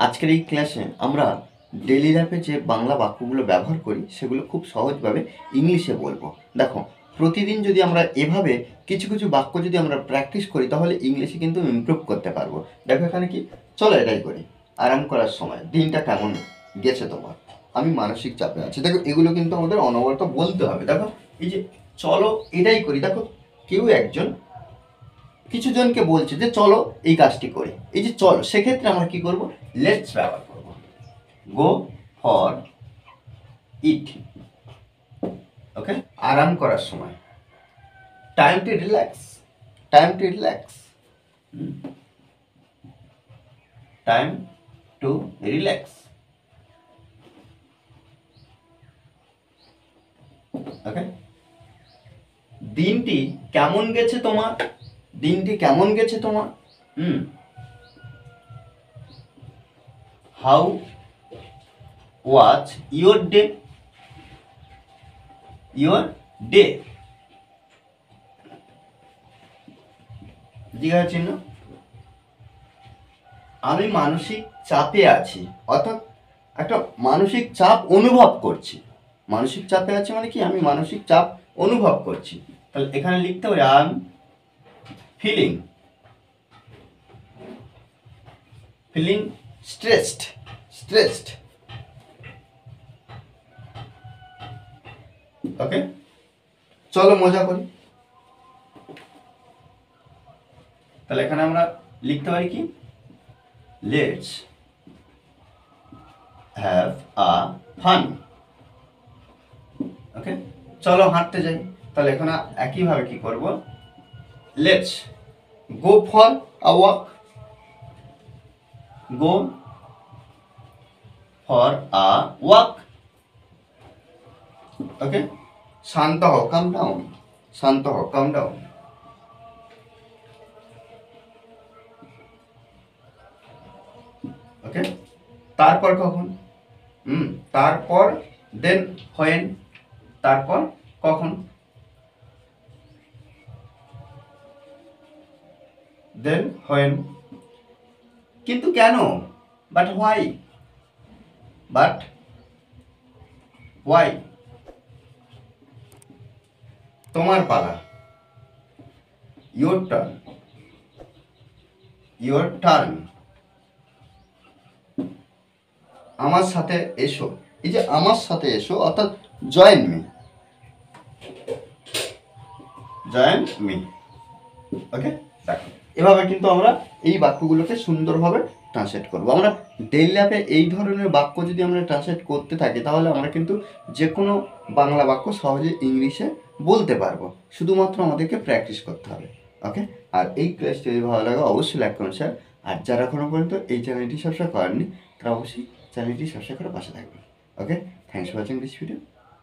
আজকের এই ক্লাসে আমরা ডেইলি লাইফে যে বাংলা বাক্যগুলো ব্যবহার করি সেগুলো খুব সহজভাবে ইংলিশে বলবো। দেখো, প্রতিদিন যদি আমরা এভাবে কিছু কিছু বাক্য যদি আমরা প্র্যাকটিস করি তাহলে ইংলিশে কিন্তু ইমপ্রুভ করতে পারবো। দেখো এখানে কি, চলো এটাই করি। আরাম করার সময় দিনটা কেমন গেছে তোমার, আমি মানসিক চাপে আছি। দেখো এগুলো কিন্তু আমাদের অনবরত বলতে হবে। দেখো এই যে চলো এটাই করি, দেখো কেউ একজন কিছু জনকে বলছে যে চলো এই কাজটি করি, এই যে চলো, সেক্ষেত্রে আমরা কি করব, লেটস ব্যবহার করব। Go for it, okay. আরাম করার সময় time to relax, time to relax, time to relax, okay. দিনটি কেমন গেছে তোমার, দিনটি কেমন গেছে তোমার, how was your day, your day, জিজ্ঞাসা চিহ্ন। আমি মানসিক চাপে আছি, অর্থাৎ একটা মানসিক চাপ অনুভব করছি। মানসিক চাপে আছি মানে কি, আমি মানসিক চাপ অনুভব করছি। তাহলে এখানে লিখতে হবে I am feeling, feeling stressed, stressed, okay. চলো মজা করি। তাহলে এখানে আমরা লিখতে পারি কি, let's have a fun, okay. চলো হাঁটতে যাই। তাহলে এখানে একইভাবে কি করব, let's go for a walk, go for a walk, okay. শান্ত হও, কাম ডাউন, শান্ত হও, কাম ডাউন, ওকে। তারপর কখন, তারপর দেন হোয়েন, তারপর কখন, দেন হোয়েন। কিন্তু কেন, বাট হোয়াই, বাট হোয়াই। তোমার পালা, ইয়োর টার্ন, ইয়োর টার্ন। আমার সাথে এসো, এই যে আমার সাথে এসো অর্থাৎ জয়েন মি, জয়েন মি, ওকে। দেখো এভাবে কিন্তু আমরা এই বাক্যগুলোকে সুন্দরভাবে ট্রান্সলেট করবো। আমরা ডেইলি লাইফে এই ধরনের বাক্য যদি আমরা ট্রান্সলেট করতে থাকি তাহলে আমরা কিন্তু যে কোনো বাংলা বাক্য সহজে ইংলিশে বলতে পারবো। শুধুমাত্র আমাদেরকে প্র্যাকটিস করতে হবে, ওকে। আর এই ক্লাসটি যদি ভালো লাগে অবশ্যই লাইক করুন স্যার। আর যারা এখনো পর্যন্ত এই চ্যানেলটি সাবস্ক্রাইব করেননি তারা অবশ্যই চ্যানেলটি সাবস্ক্রাইব করে পাশে থাকবেন, okay. Thanks for watching this video.